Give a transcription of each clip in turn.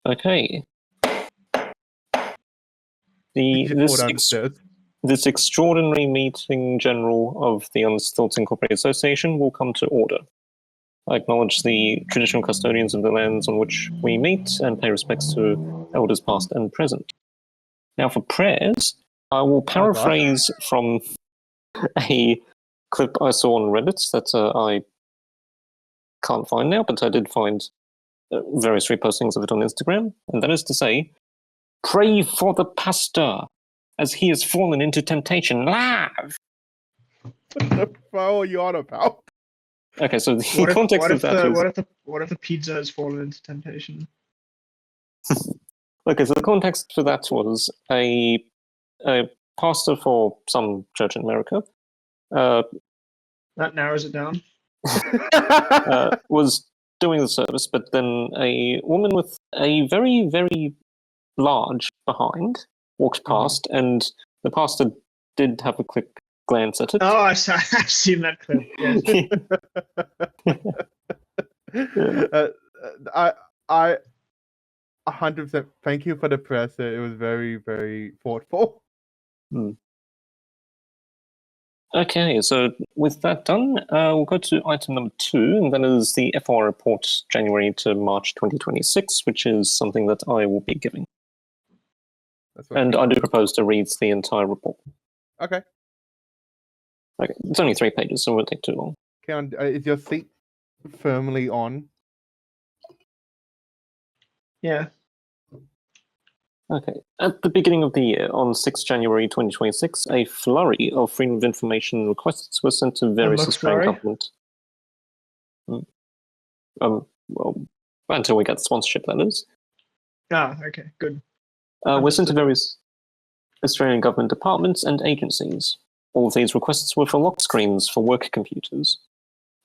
Okay. This extraordinary meeting general of the Unlisted Thoughts Incorporated Association will come to order. I acknowledge the traditional custodians of the lands on which we meet and pay respects to elders past and present. Now for prayers, I will paraphrase from a clip I saw on Reddit that I can't find now, but I did find various repostings of it on Instagram, and that is to say, pray for the pastor, as he has fallen into temptation live. What the hell are you on about? Okay, so the context of that is... What if the pizza has fallen into temptation? Okay, so the context for that was a pastor for some church in America. That narrows it down. Was doing the service, but then a woman with a very, very large behind walked past, and the pastor did have a quick glance at it. Oh, I've seen that clip. Yes. I 100% thank you for the press. It was very, very thoughtful. Okay, so with that done, we'll go to item number 2, and that is the FR report January to March 2026, which is something that I will be giving. And I do propose to read the entire report. Okay. Okay, it's only 3 pages, so it won't take too long. Okay, is your seat firmly on? Yeah. Okay. At the beginning of the year, on 6 January 2026, a flurry of freedom of information requests were sent to various Australian government. Well, until we get sponsorship, that is. Ah, okay, good. Were sent to various Australian government departments and agencies. All of these requests were for lock screens for work computers.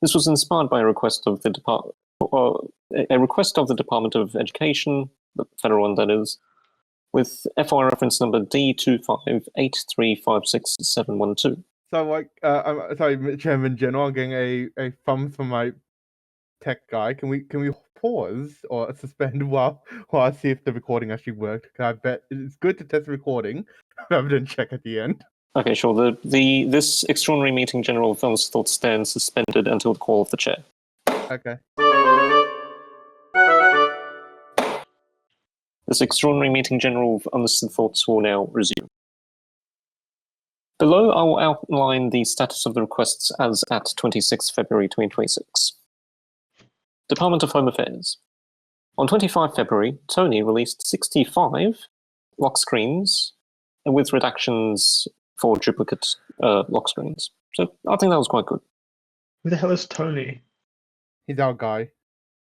This was inspired by a request of the Department of Education, the federal one that is, with FR reference number D2583567112. So, I'm sorry, Chairman General, I'm getting a thumbs from my tech guy. Can we pause or suspend while I see if the recording actually worked? I bet it's good to test the recording rather than check at the end. Okay, sure. This extraordinary meeting general of Unlisted Thoughts stands suspended until the call of the chair. Okay. This extraordinary meeting general of Unlisted Thoughts will now resume. Below, I will outline the status of the requests as at 26 February 2026. Department of Home Affairs. On 25 February, Tony released 65 lock screens with redactions for duplicate lock screens. So I think that was quite good. Who the hell is Tony? He's our guy.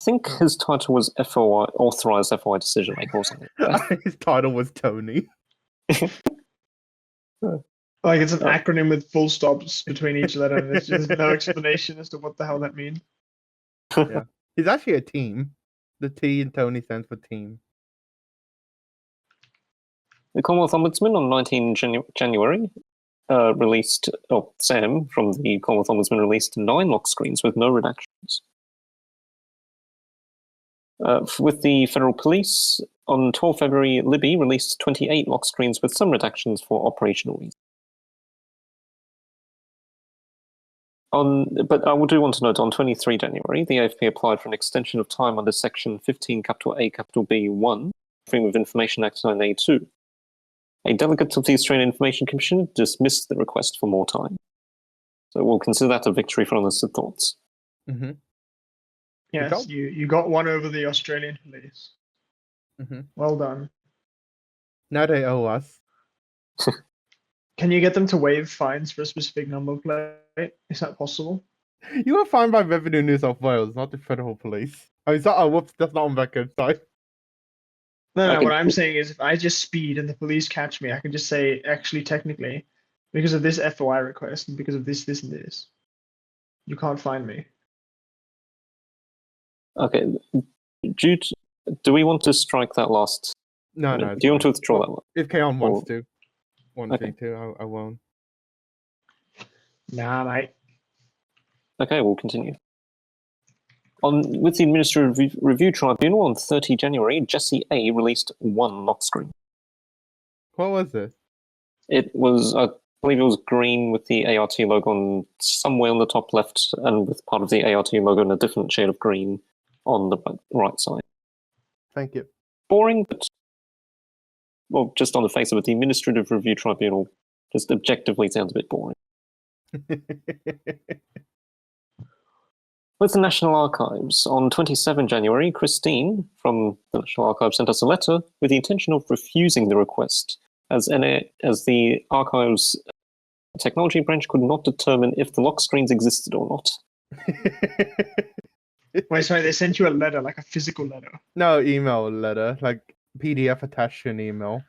I think his title was FOI, Authorized FOI Decision Maker or something. His title was Tony. Like it's an acronym with full stops between each letter, and there's just no explanation as to what the hell that means. Yeah. He's actually a team. The T in Tony stands for team. The Commonwealth Ombudsman on 19 January released, Sam from the Commonwealth Ombudsman released 9 lock screens with no redactions. With the Federal Police, on 12 February, Libby released 28 lock screens with some redactions for operational reasons. But I do want to note, on 23 January, the AFP applied for an extension of time under Section 15(a)(b)(1), Freedom of Information Act 9A2. A delegate of the Australian Information Commission dismissed the request for more time. So we'll consider that a victory for Unlisted Thoughts. Mm-hmm. Yes, you got one over the Australian police. Mm-hmm. Well done. Now they owe us. Can you get them to waive fines for a specific number plate? Is that possible? You were fined by Revenue New South Wales, not the Federal Police. Whoops, that's not on record, sorry. No, what I'm saying is if I just speed and the police catch me, I can just say, actually, technically, because of this FOI request and because of this, and this, you can't find me. Okay. Do we want to strike that last? No. Do you want to withdraw that one? If Kaon wants to. I won't. Nah, mate. Okay, we'll continue. With the Administrative Review Tribunal on 30 January, Jesse A released one lock screen. What was it? It was, I believe it was green with the ART logo on somewhere on the top left and with part of the ART logo in a different shade of green on the right side. Thank you. Boring, but, well, just on the face of it, the Administrative Review Tribunal just objectively sounds a bit boring. With the National Archives, on 27 January, Christine from the National Archives sent us a letter with the intention of refusing the request, as the Archives Technology Branch could not determine if the lock screens existed or not. Wait, sorry, they sent you a letter, like a physical letter. No, email letter, like PDF attached to an email.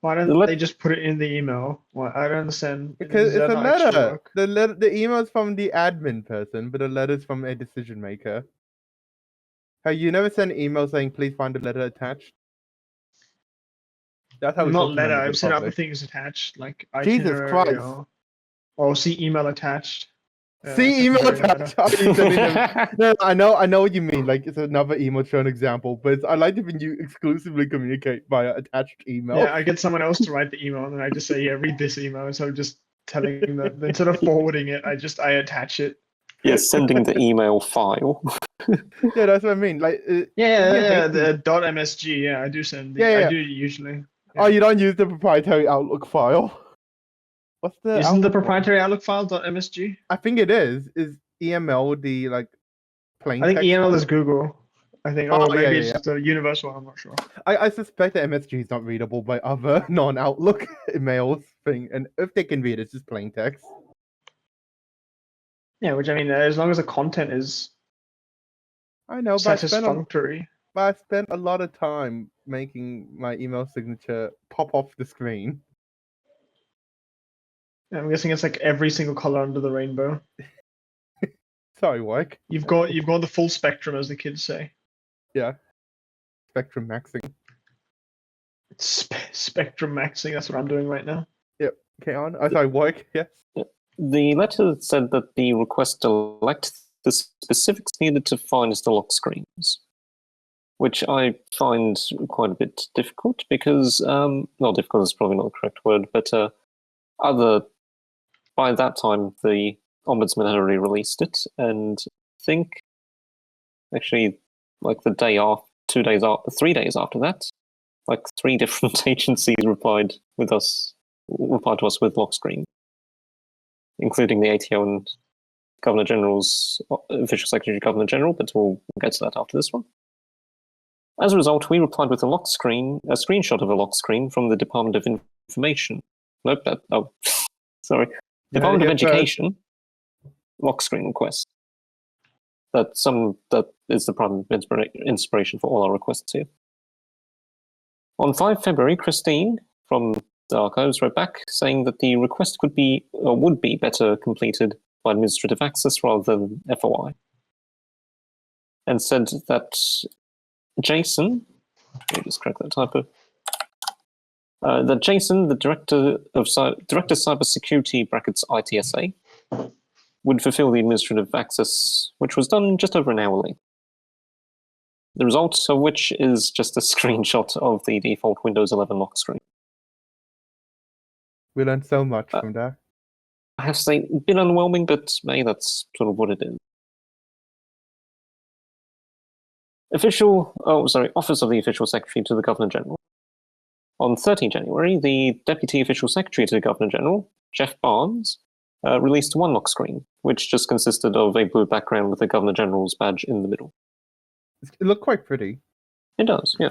Why don't they just put it in the email? Well, I don't understand. Because it's a letter. The email is from the admin person, but the letter is from a decision maker. Hey, you never send an email saying please find the letter attached? That's how we Not talk to letter. members of I've the sent other public. things attached, like Jesus itinerary Christ. or see email attached. See email secondary attached. Are you sending them? No, I know what you mean. Like it's another email show an example, but I like it when you exclusively communicate via attached email. Yeah, I get someone else to write the email, and then I just say, "Yeah, read this email." So I'm just telling them instead of forwarding it, I attach it. Yes, sending the email file. Yeah, that's what I mean. Like Yeah, the .msg. Yeah, I do send. Yeah. I do usually. Oh, you don't use the proprietary Outlook file. What's the Isn't the Outlook proprietary Outlook file .msg? I think it is. Is EML the like plain I think text EML file? is Google. I think. Oh, Oh, maybe yeah, it's yeah. just a universal. I'm not sure. I suspect that MSG is not readable by other non-Outlook emails thing, and if they can read it, it's just plain text. Yeah, which I mean, as long as the content is I know, but satisfactory. I spent a lot of time making my email signature pop off the screen. I'm guessing it's like every single color under the rainbow. Sorry, Wyke. You've got the full spectrum, as the kids say. Yeah. Spectrum maxing. Spectrum maxing. That's what I'm doing right now. Yep. Okay, on. Oh, sorry, Wyke. Yes. The letter said that the request elect the specifics needed to find the lock screens, which I find quite a bit difficult because, well, difficult is probably not the correct word, but by that time, the Ombudsman had already released it, and I think actually, like the day after, 3 days after that, like 3 different agencies replied to us with lock screen, including the ATO and Governor General's official secretary, Governor General, but we'll get to that after this one. As a result, we replied with a screenshot of a lock screen from the Department of Information. Nope, sorry. Department of Education lock screen request. That is the prime inspiration for all our requests here. On 5 February, Christine from the Archives wrote back saying that the request would be better completed by administrative access rather than FOI, and said that Jason, let me just correct that typo, that Jason, the Director Cybersecurity (ITSA), would fulfill the administrative access, which was done just over an hour late. The result of which is just a screenshot of the default Windows 11 lock screen. We learned so much from that. I have to say, a bit underwhelming, but maybe that's sort of what it is. Office of the Official Secretary to the Governor General. On 30 January, the Deputy Official Secretary to the Governor General, Jeff Barnes, released one lock screen, which just consisted of a blue background with the Governor General's badge in the middle. It looked quite pretty. It does, yeah.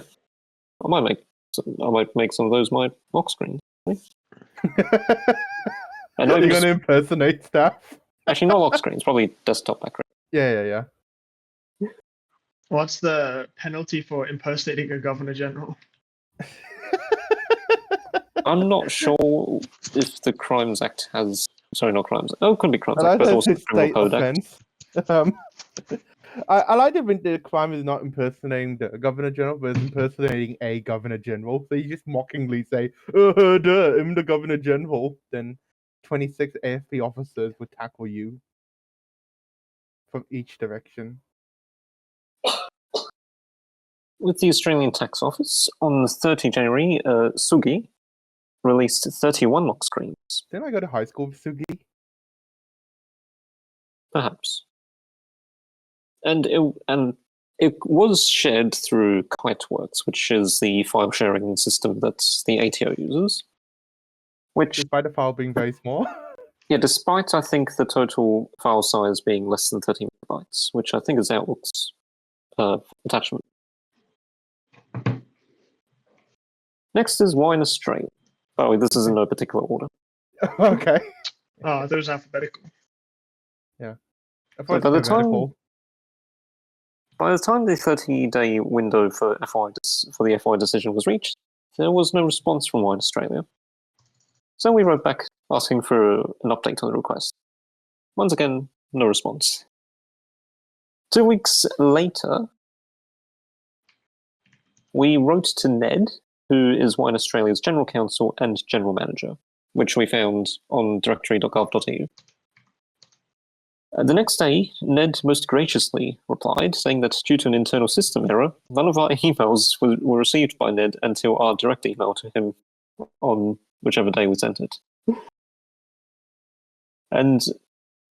I might make some of those my lock screens. Right? You're going to impersonate staff? Actually, not lock screens, probably desktop background. Yeah. What's the penalty for impersonating a Governor General? I'm not sure if the Crimes Act has... Sorry, not Crimes Act. Oh, it could be Crimes Act, but also the Criminal Code Act. I like it when the crime is not impersonating the Governor General, but it's impersonating a Governor General. So you just mockingly say, I'm the Governor General. Then 26 AFP officers would tackle you. from each direction. With the Australian Tax Office, on 30 January, Sugi released 31 lock screens. Didn't I go to high school with Sugi? Perhaps. And it was shared through KiteWorks, which is the file sharing system that the ATO uses. Which, Despite the file being very small. yeah, despite I think the total file size being less than 30 megabytes, which I think is Outlook's attachment. Next is Wine Australia. Oh, this is in no particular order. Okay. Oh, that was alphabetical. Yeah. I So thought it was alphabetical. by the time the 30-day window for the FY decision was reached, there was no response from Wine Australia. So we wrote back asking for an update on the request. Once again, no response. 2 weeks later, we wrote to Ned, who is Wine Australia's General Counsel and General Manager, which we found on directory.gov.au. The next day, Ned most graciously replied, saying that due to an internal system error, none of our emails were received by Ned until our direct email to him on whichever day we sent it. And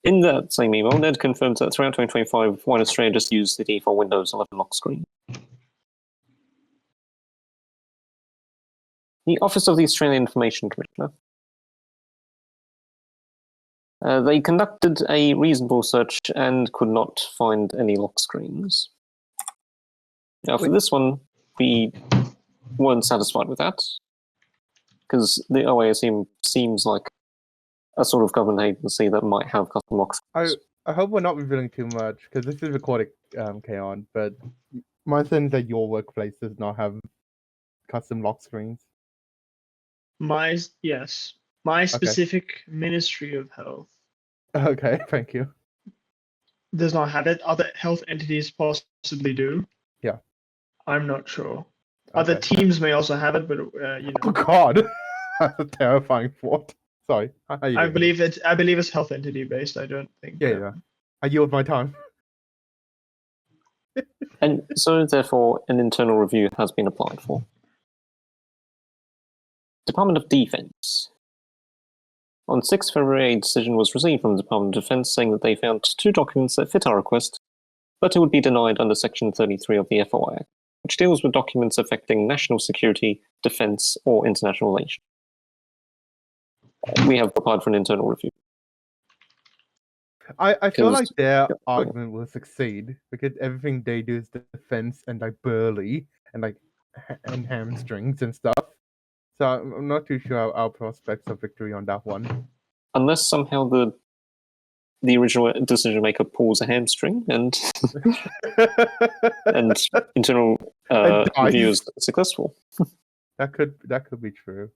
in that same email, Ned confirmed that throughout 2025, Wine Australia just used the default Windows 11 lock screen. The Office of the Australian Information Commissioner. They conducted a reasonable search and could not find any lock screens. Now, for this one, we weren't satisfied with that, because the OASM seems like a sort of government agency that might have custom lock screens. I hope we're not revealing too much, because this is recorded, Kaon, but my sense that your workplace does not have custom lock screens. My specific Ministry of Health Okay, thank you. does not have it. Other health entities possibly do. Yeah. I'm not sure. Other Okay. teams may also have it, but Oh God, that's a terrifying thought. Sorry. How you I doing? believe it's health entity based. I don't think. Yeah. I yield my time. And so, therefore, an internal review has been applied for. Department of Defense. On 6 February, a decision was received from the Department of Defense saying that they found 2 documents that fit our request, but it would be denied under Section 33 of the FOI Act, which deals with documents affecting national security, defense, or international relations. We have applied for an internal review. I feel like their yeah. argument will succeed because everything they do is defense and like burly and like and hamstrings and stuff. So I'm not too sure our prospects of victory on that one. Unless somehow the original decision maker pulls a hamstring and and internal review is successful. That could be true.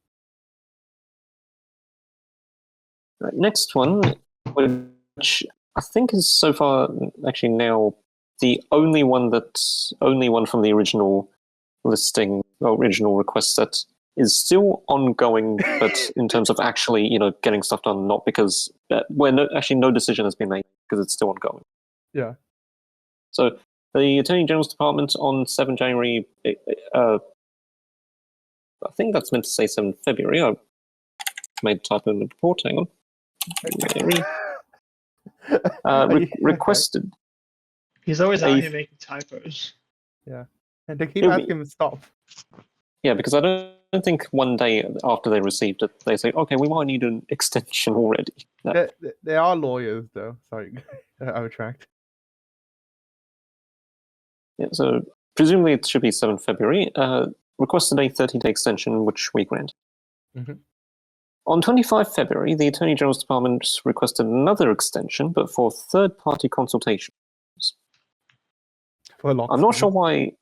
Right, next one, which I think is so far actually now the only one from the original listing, original request that is still ongoing, but in terms of actually, getting stuff done, not because no decision has been made because it's still ongoing. Yeah. So the Attorney General's Department on 7 January, I think that's meant to say 7 February. I made a typo in the report. Hang on. Requested. He's always out here making typos. Yeah, and they keep asking him to stop. Yeah, because I don't think one day after they received it, they say, "Okay, we might need an extension already." No. They are lawyers, though. Sorry, I retract. Yeah, so presumably it should be 7 February. Requested a 30-day extension, which we granted. Mm-hmm. On 25 February, the Attorney General's Department requested another extension, but for third-party consultations. I'm not sure why.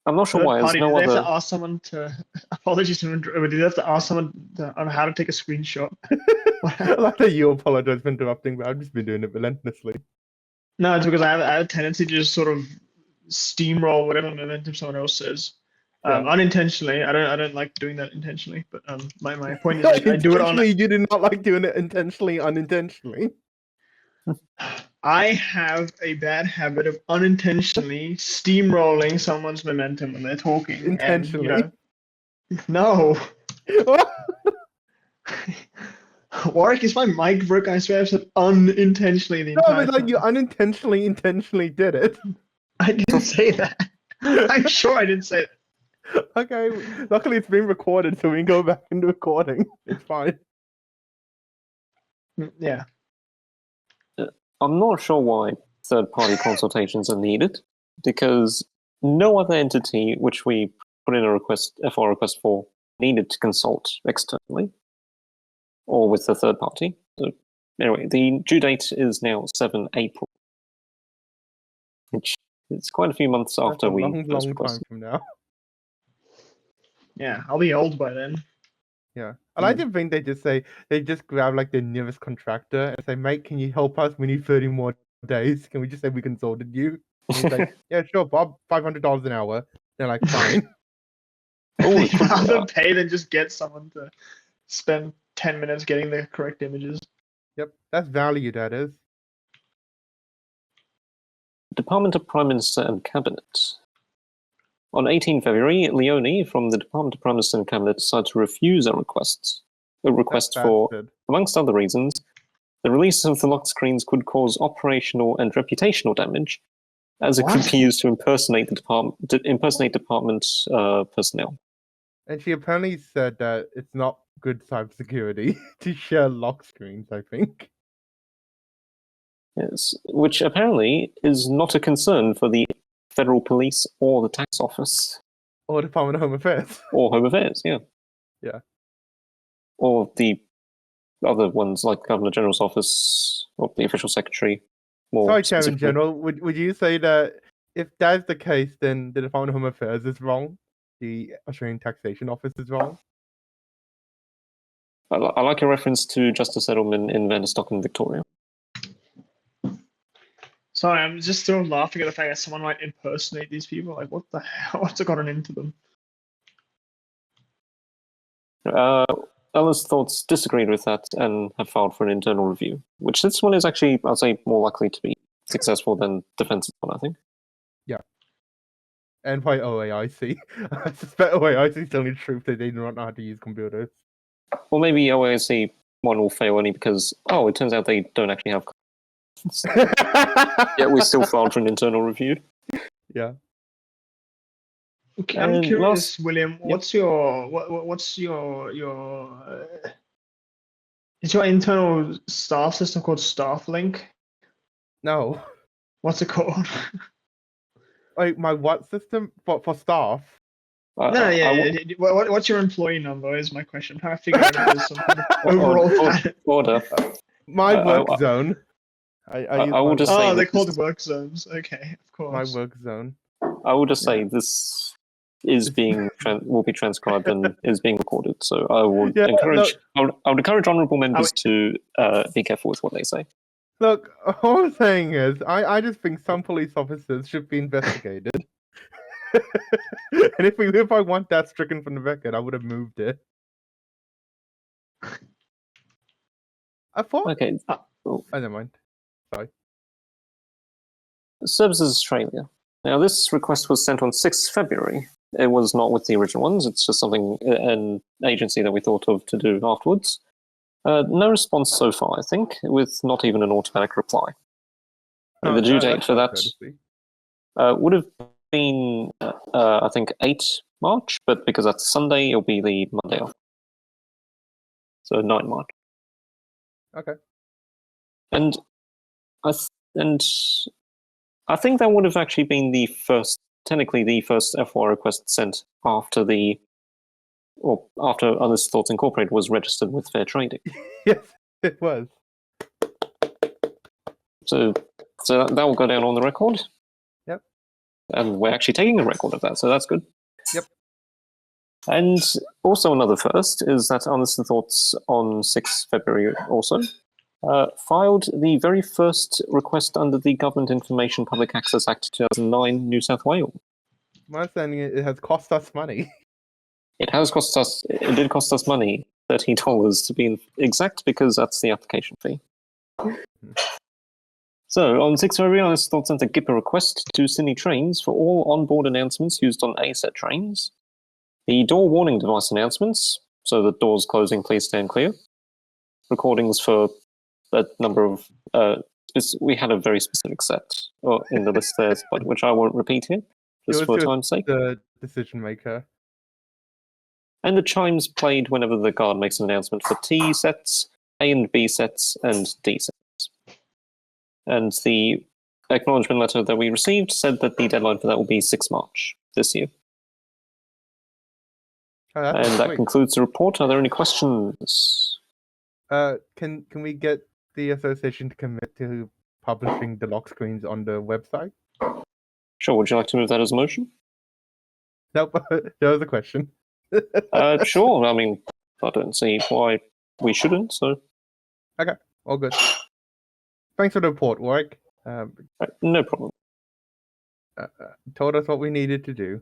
Party, did they have to ask someone to? Apologies, did they have to ask someone on how to take a screenshot? I like that you apologize for interrupting, but I've just been doing it relentlessly. No, it's because I have a tendency to just sort of steamroll whatever momentum someone else says. Unintentionally. I don't like doing that intentionally, but my point is I do it on. You do not like doing it intentionally, unintentionally. I have a bad habit of unintentionally steamrolling someone's momentum when they're talking. Intentionally? No. Warwick, is my mic broke? I swear I've said unintentionally the No, entire but like time. you intentionally did it. I didn't say that. I'm sure I didn't say that. Okay, luckily it's being recorded, so we can go back into recording. It's fine. Yeah. I'm not sure why third-party consultations are needed, because no other entity which we put in a FR request for needed to consult externally or with the third party. So anyway, the due date is now 7 April, which is quite a few months That's after a we long, first long time requested. from now. Yeah, I'll be old by then. Yeah. And I didn't think they just grab like the nearest contractor and say, mate, can you help us? We need 30 more days. Can we just say we consulted you? And he's like, yeah, sure, Bob, $500 an hour. They're like, fine. Oh, They'd rather pay than just get someone to spend 10 minutes getting the correct images. Yep, that's value, that is. Department of Prime Minister and Cabinet. On 18 February, Leone from the Department of Prime Minister and Cabinet decided to refuse a request That's for, bastard. amongst other reasons, the release of the lock screens could cause operational and reputational damage, as it could What? be used to impersonate department personnel. And she apparently said that it's not good cybersecurity to share lock screens, I think. Yes, which apparently is not a concern for the Federal Police or the Tax Office Or Department of Home Affairs. or Home Affairs, yeah. Yeah. Or the other ones like the Governor General's Office or the Official Secretary. More Sorry, Chairman specifically. General, would you say that if that's the case, then the Department of Home Affairs is wrong? The Australian Taxation Office is wrong? I like your reference to Justice Edelman in Vanderstock and Victoria. Sorry, I'm just still laughing at the fact that someone might impersonate these people. Like, what the hell? What's gotten into them? Unlisted Thoughts disagreed with that and have filed for an internal review, which this one is actually, I'd say, more likely to be successful than Defense's one, I think. Yeah. And by OAIC. I suspect OAIC is telling the truth that they do not know how to use computers. Or maybe OASC one will fail only because, it turns out they don't actually have yet we still filed for an internal review. Yeah. Okay, I'm And curious, William. Yep. What's your is your internal staff system called StaffLink? No. What's it called? Like my what system for staff? What's your employee number? Is my question. I'm trying to figure out if there's some kind of overall pattern. Order. My work zone. I will just say Oh, they're that called work zones. Okay, of course. my work zone. I will just say this is being will be transcribed and is being recorded. So I would encourage I would encourage honourable members to be careful with what they say. Look, all I'm saying is, I just think some police officers should be investigated. And if I want that stricken from the record, I would have moved it. I thought. Okay. Oh, never mind. Sorry. Services Australia. Now, this request was sent on 6th February. It was not with the original ones. It's just something, an agency that we thought of to do afterwards. No response so far, I think, with not even an automatic reply. No, the due date for that courtesy. would have been, I think, 8 March, but because that's Sunday, it'll be the Monday off. So 9 March. Okay. And I think that would have actually been technically the first FOI request sent after after Unlisted Thoughts Incorporated was registered with Fair Trading. Yes, it was. So that will go down on the record. Yep. And we're actually taking a record of that, so that's good. Yep. And also another first is that Unlisted Thoughts on 6th February also filed the very first request under the Government Information Public Access Act 2009, New South Wales. My understanding is it has cost us money. It did cost us money, $13 to be exact, because that's the application fee. So, on 6 February, Unlisted Thoughts sent a GIPA request to Sydney Trains for all onboard announcements used on ASET trains. The door warning device announcements, so the doors closing, please stand clear. Recordings for a number of... we had a very specific set in the list there, but which I won't repeat here, just for time's sake. The decision maker. And the chimes played whenever the guard makes an announcement for T sets, A and B sets, and D sets. And the acknowledgement letter that we received said that the deadline for that will be 6 March this year. And that concludes the report. Are there any questions? Can we get the association to commit to publishing the lock screens on the website? Sure. Would you like to move that as a motion? Nope. That was a question. Sure. I mean, I don't see why we shouldn't. So. Okay. All good. Thanks for the report, Warwick. No problem. Told us what we needed to do.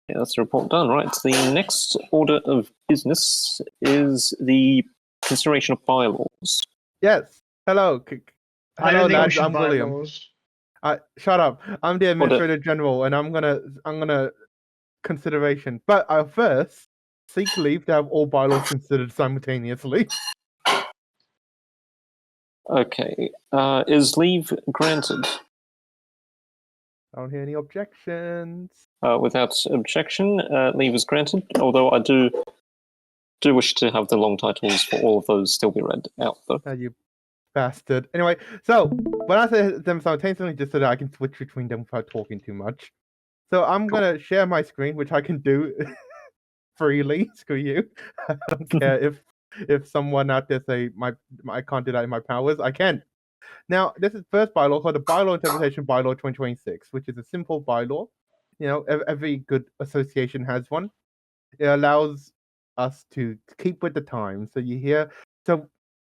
Yeah, that's the report done. Right. The next order of business is the consideration of bylaws. Yes. Hello. I Hello, don't think we lads. should I'm William. bylaws. Shut up. I'm the Administrator General, and I'm gonna consideration. But I'll first seek leave to have all bylaws considered simultaneously. Okay. Is leave granted? I don't hear any objections. Without objection, leave is granted. Although I do wish to have the long titles for all of those still be read out, though. You bastard. Anyway, so when I say them simultaneously, just so that I can switch between them without talking too much. So I'm gonna share my screen, which I can do freely. Screw you. I don't care if someone out there say I can't do that in my powers. I can. Now, this is first bylaw called the Bylaw Interpretation Bylaw 2026, which is a simple bylaw. You know, every good association has one. It allows us to keep with the times. So you hear, so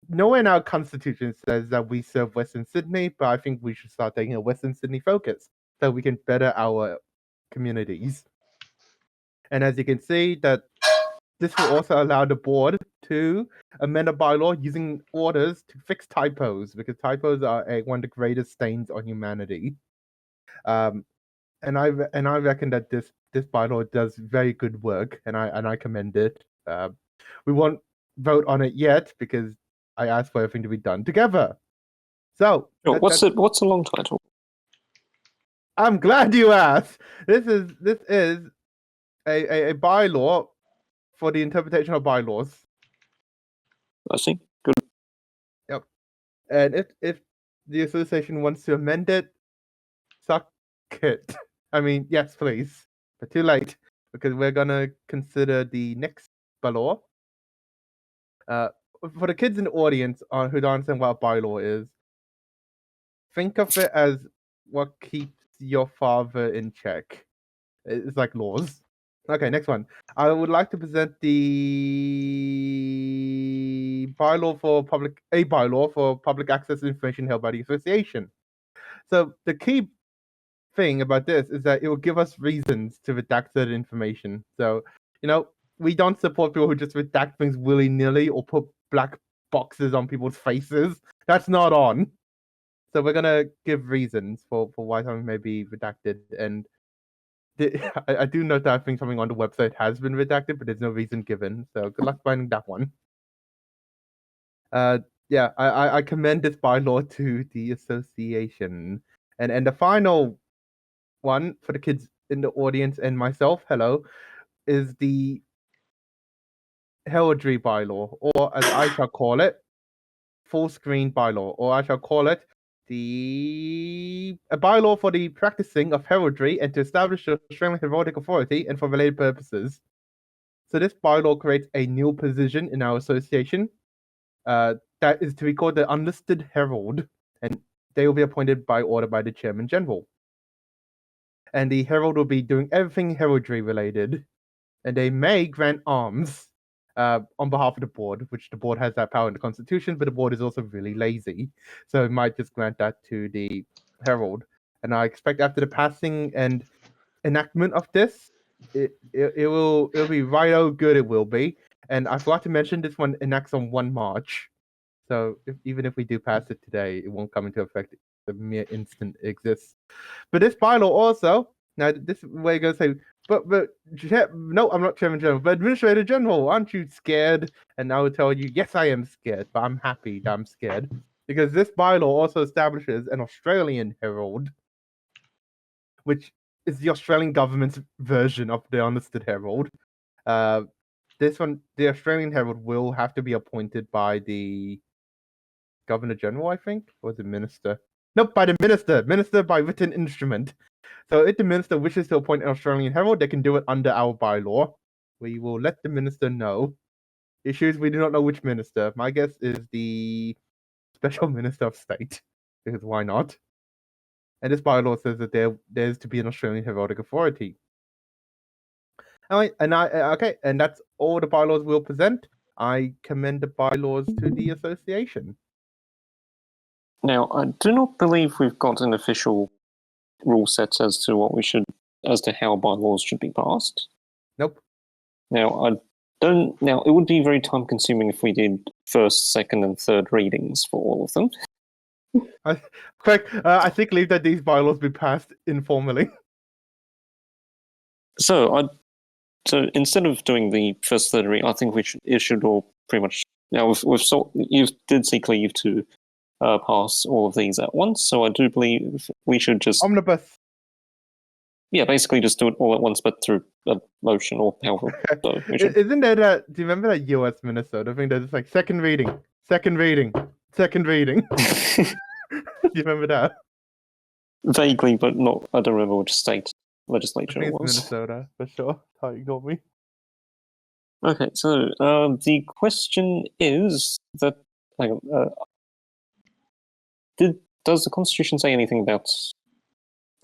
nowhere in our constitution says that we serve Western Sydney, but I think we should start taking a Western Sydney focus so we can better our communities. And as you can see, that this will also allow the board to amend a bylaw using orders to fix typos, because typos are one of the greatest stains on humanity. And I reckon that this bylaw does very good work, and I commend it. We won't vote on it yet because I asked for everything to be done together. So what's the long title? I'm glad you asked. This is a bylaw for the interpretation of bylaws. I see. Good. Yep. And if the association wants to amend it, suck it. I mean, yes, please. But too late, because we're gonna consider the next bylaw. For the kids in the audience who don't understand what a bylaw is, think of it as what keeps your father in check. It's like laws. Okay, next one. I would like to present the bylaw for public access information held by the association. So the key thing about this is that it will give us reasons to redact certain information. So, you know, we don't support people who just redact things willy-nilly or put black boxes on people's faces. That's not on. So we're gonna give reasons for why something may be redacted, and I do note that I think something on the website has been redacted, but there's no reason given. So good luck finding that one. Yeah, I commend this bylaw to the association, and the final one for the kids in the audience and myself, hello, is the heraldry bylaw, or as I shall call it, full screen bylaw, or I shall call it a bylaw for the practicing of heraldry and to establish the Australian Heraldic Authority and for related purposes. So this bylaw creates a new position in our association that is to be called the Unlisted Herald, and they will be appointed by order by the Chairman General. And the herald will be doing everything heraldry related, and they may grant arms on behalf of the board, which the board has that power in the Constitution, but the board is also really lazy, so it might just grant that to the herald. And I expect after the passing and enactment of this, it'll be right good. It will be. And I forgot to mention this one enacts on 1 March, So even if we do pass it today, it won't come into effect the mere instant it exists. But this bylaw also, now this way goes say, but no, I'm not Chairman General, but Administrator General, aren't you scared? And I will tell you, yes, I am scared, but I'm happy that I'm scared. Because this bylaw also establishes an Australian Herald, which is the Australian government's version of the Unlisted Herald. This one, the Australian Herald will have to be appointed by the Governor General, I think, or the Minister. Nope, by the Minister. Minister by written instrument. So if the Minister wishes to appoint an Australian Herald, they can do it under our bylaw. We will let the Minister know. Issues, we do not know which Minister. My guess is the Special Minister of State, because why not? And this bylaw says that there's to be an Australian Heraldic Authority. Okay, and that's all the bylaws we'll present. I commend the bylaws to the association. Now, I do not believe we've got an official rule set as to how bylaws should be passed. Nope. Now, it would be very time consuming if we did first, second, and third readings for all of them. Craig, I think leave that these bylaws be passed informally. So instead of doing the first, third reading, I think it should all pretty much. Now you did seek leave to pass all of these at once, so I do believe we should just Omnibus. Yeah, basically just do it all at once, but through a motion or however. So Isn't there that? Do you remember that U.S. Minnesota thing that's like second reading, second reading, second reading? Do you remember that? Vaguely, but not. I don't remember which state legislature I think it was. it's Minnesota for sure. How you got me? Okay, so the question is that does the Constitution say anything about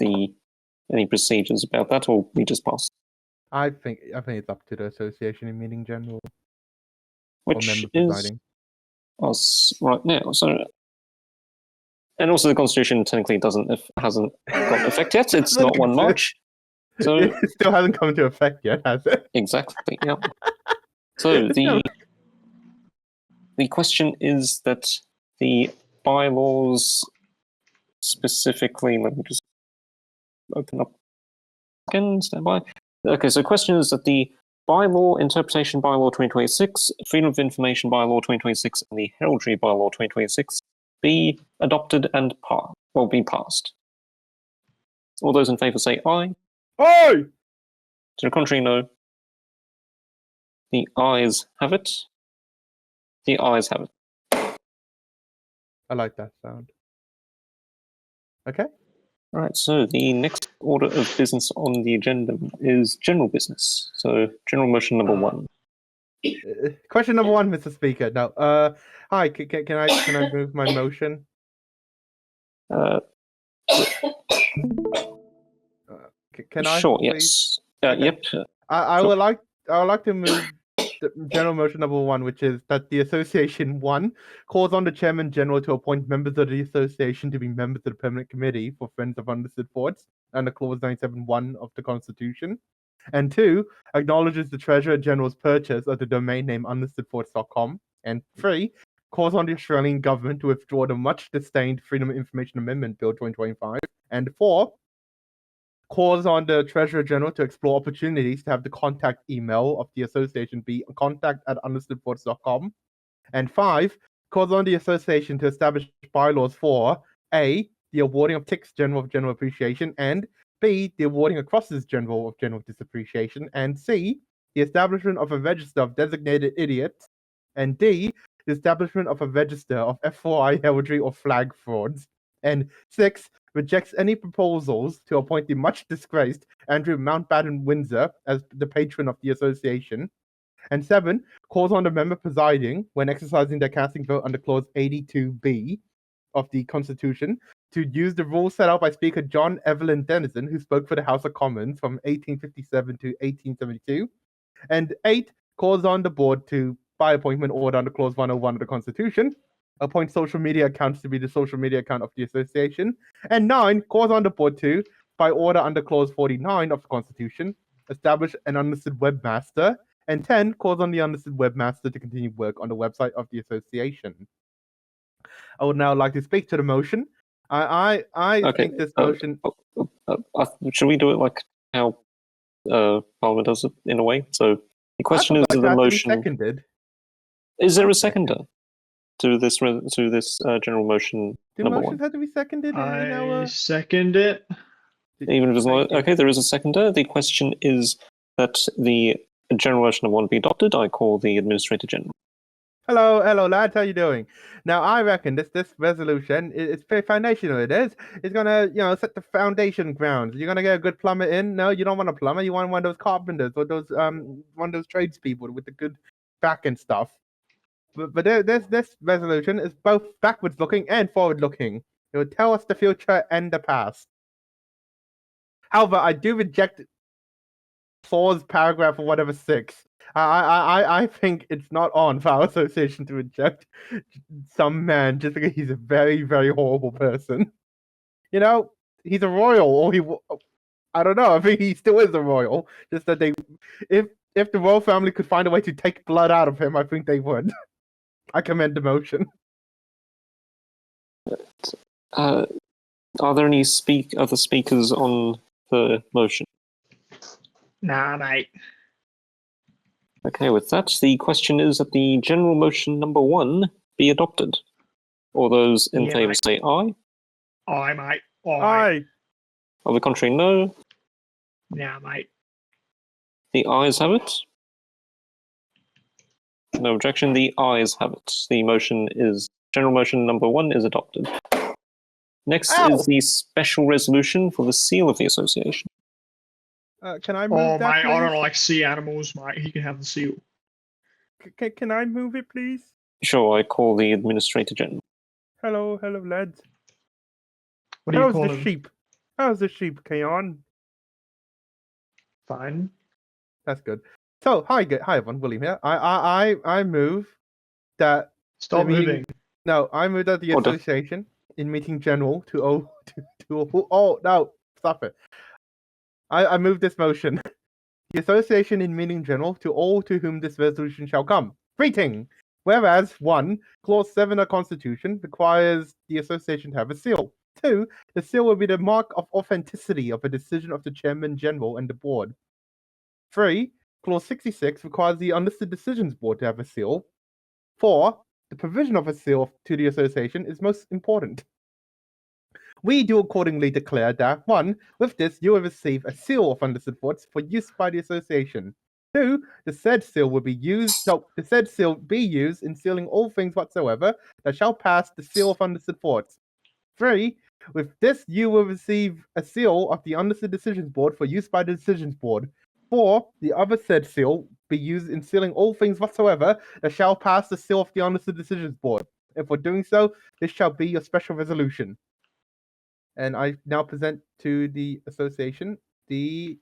any procedures about that, or we just pass? I think it's up to the association in meeting general, Which is us right now. So, and also the Constitution technically hasn't got effect yet. It's not 1 March, so it still hasn't come into effect yet, has it? Exactly. Yeah. So the question is that the bylaws specifically. Let me just open up again. Stand by. Okay. So the question is that the bylaw interpretation bylaw 2026, freedom of information bylaw 2026, and the heraldry bylaw 2026 be adopted and be passed. All those in favour say aye. Aye. To the contrary, no. The ayes have it. The ayes have it. I like that sound. Okay. All right, so the next order of business on the agenda is general business. So, general motion number 1. Question number 1, Mr. Speaker. Now, hi. Can I move my motion? Can I? Sure. Please? Yes. Yep. I would like to move the general motion number 1, which is that the association 1 calls on the chairman general to appoint members of the association to be members of the permanent committee for Friends of Unlisted Thoughts under clause 97(1) of the Constitution, and 2 acknowledges the treasurer general's purchase of the domain name unlistedthoughts.com, and 3 calls on the Australian government to withdraw the much disdained Freedom of Information Amendment Bill 2025, and 4 calls on the Treasurer General to explore opportunities to have the contact email of the association be contact@unlistedthoughts.com. And 5 calls on the association to establish bylaws for A, the awarding of ticks general of general appreciation, and B, the awarding of crosses general of general disappreciation, and C, the establishment of a register of designated idiots, and D, the establishment of a register of F4I heraldry or flag frauds, and 6 rejects any proposals to appoint the much disgraced Andrew Mountbatten Windsor as the patron of the association, and 7 calls on the member presiding when exercising their casting vote under clause 82B of the Constitution to use the rules set out by Speaker John Evelyn Denison, who spoke for the House of Commons from 1857 to 1872, and 8 calls on the board to, by appointment order under clause 101 of the Constitution, appoint social media accounts to be the social media account of the association, and 9 calls on the board to, by order under clause 49 of the Constitution, establish an unlisted webmaster, and 10 calls on the unlisted webmaster to continue work on the website of the association. I would now like to speak to the motion. I Okay. think this motion. Should we do it like how Palmer does it in a way? So the I question thought is that the had to be motion. seconded. Is there a seconder to this general motion Do number motions one? have to be seconded in I our? second it. Even if it's not Thank you. okay, there is a seconder. The question is that the general motion number one be adopted. I call the Administrator General. Hello, lads. How you doing? Now, I reckon this resolution it's very foundational. It is. It's gonna set the foundation grounds. You're gonna get a good plumber in. No, you don't want a plumber. You want one of those carpenters or those one of those tradespeople with the good back and stuff. But this resolution is both backwards looking and forward looking. It will tell us the future and the past. However, I do reject clause, paragraph, or whatever 6. I think it's not on for our association to reject some man just because he's a very, very horrible person. He's a royal, or I don't know. I think he still is a royal. Just that if the royal family could find a way to take blood out of him, I think they would. I commend the motion. Are there any other speakers on the motion? Nah, mate. Okay, with that, the question is that the general motion number one be adopted. All those in Yeah, favour mate. say aye. Aye, mate. Aye. On the contrary, no. Nah, mate. The ayes have it. No objection. The ayes have it. The general motion number one is adopted. Next is the special resolution for the seal of the association. Can I move Oh, that, mate, please? I don't like sea animals, mate. He can have the seal. Can I move it, please? Sure, I call the Administrator General. Hello, lads. What do you How's call the him? sheep? How's the sheep, Kaon? Fine. That's good. So, hi everyone, William here. I move that Stop the meeting- moving. No, I moved that the Order. association in meeting general no, stop it. I move this motion. The association in meeting general to all to whom this resolution shall come. Greeting! Whereas 1, clause 7 of Constitution requires the association to have a seal. 2, the seal will be the mark of authenticity of a decision of the chairman general and the board. 3, clause 66 requires the Unlisted Decisions Board to have a seal. 4, the provision of a seal to the association is most important. We do accordingly declare that 1, with this you will receive a seal of Unlisted Thoughts for use by the association. 2, the said seal will be used. No, the said seal be used in sealing all things whatsoever that shall pass the seal of Unlisted Thoughts. 3, with this you will receive a seal of the Unlisted Decisions Board for use by the Decisions Board. 4, the other said seal be used in sealing all things whatsoever that shall pass the seal of the Unlisted Decisions Board. And for doing so, this shall be your special resolution. And I now present to the association the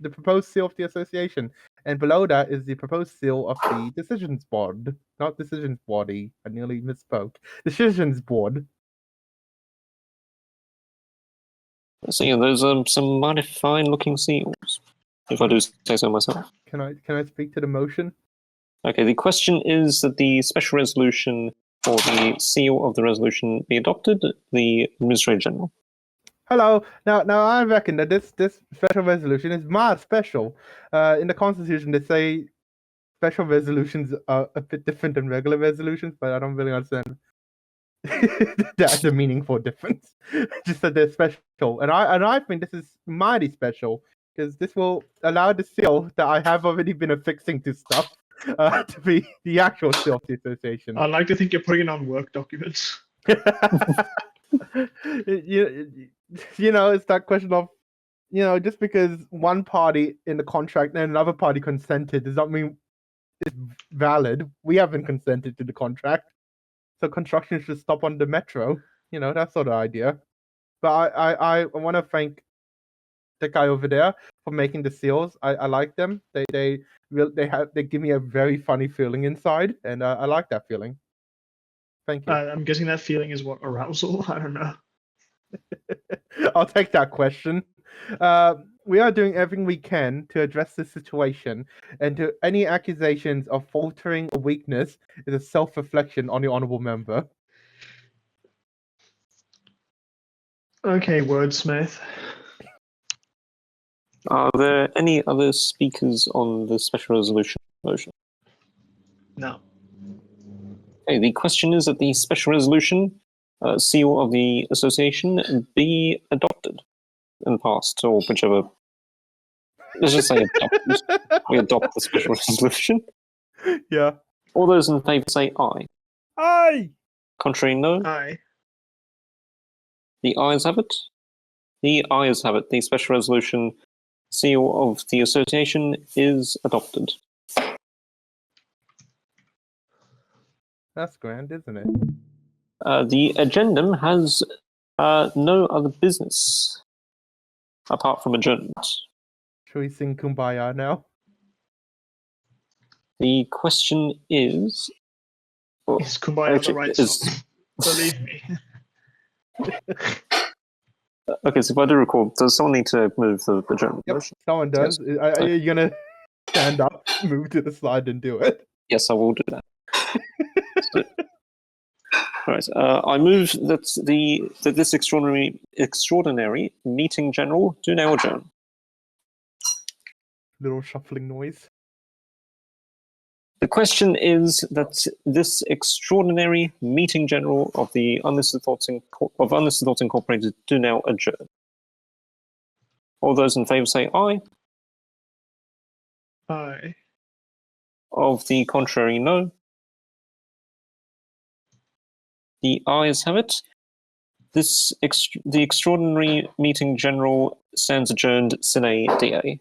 proposed seal of the association. And below that is the proposed seal of the decisions board. Not decisions body. I nearly misspoke. Decisions board. So yeah, those are some mighty fine looking seals, if I do say so myself. Can I speak to the motion? Okay, the question is that the special resolution for the seal of the resolution be adopted. The Administrator General. Hello. Now I reckon that this special resolution is mad special. In the Constitution, they say special resolutions are a bit different than regular resolutions, but I don't really understand that's a meaningful difference. Just that they're special, and I think this is mighty special because this will allow the seal that I have already been affixing to stuff to be the actual seal of the association. I'd like to think you're putting it on work documents. It's that question of, just because one party in the contract and another party consented does not mean it's valid. We haven't consented to the contract, so construction should stop on the metro. That sort of idea. But I want to thank the guy over there for making the seals. I like them. They give me a very funny feeling inside, and I like that feeling. Thank you. I'm guessing that feeling is what, arousal? I don't know. I'll take that question. We are doing everything we can to address this situation, and to any accusations of faltering or weakness is a self-reflection on the honourable member. Okay, wordsmith. Are there any other speakers on the special resolution motion? No. Okay, the question is that the special resolution seal of the association be adopted and passed, or whichever. Let's just say adopted. We adopt the special resolution. Yeah. All those in favour say aye. Aye. Contrary, no. Aye. The ayes have it. The ayes have it. The special resolution seal of the association is adopted. That's grand, isn't it? The addendum has no other business apart from adjournment. Shall we sing Kumbaya now? The question is... Is Kumbaya actually, the right is- song? Believe me. Okay, so if I do recall, does someone need to move the adjournment Yep, motion? someone does. Are you gonna stand up, move to the side, and do it? Yes, I will do that. Right. I move that this extraordinary meeting general do now adjourn. Little shuffling noise. The question is that this extraordinary meeting general of the Unlisted Thoughts Incorporated do now adjourn. All those in favour say aye. Aye. Of the contrary, no. The ayes have it. The extraordinary meeting general stands adjourned sine die.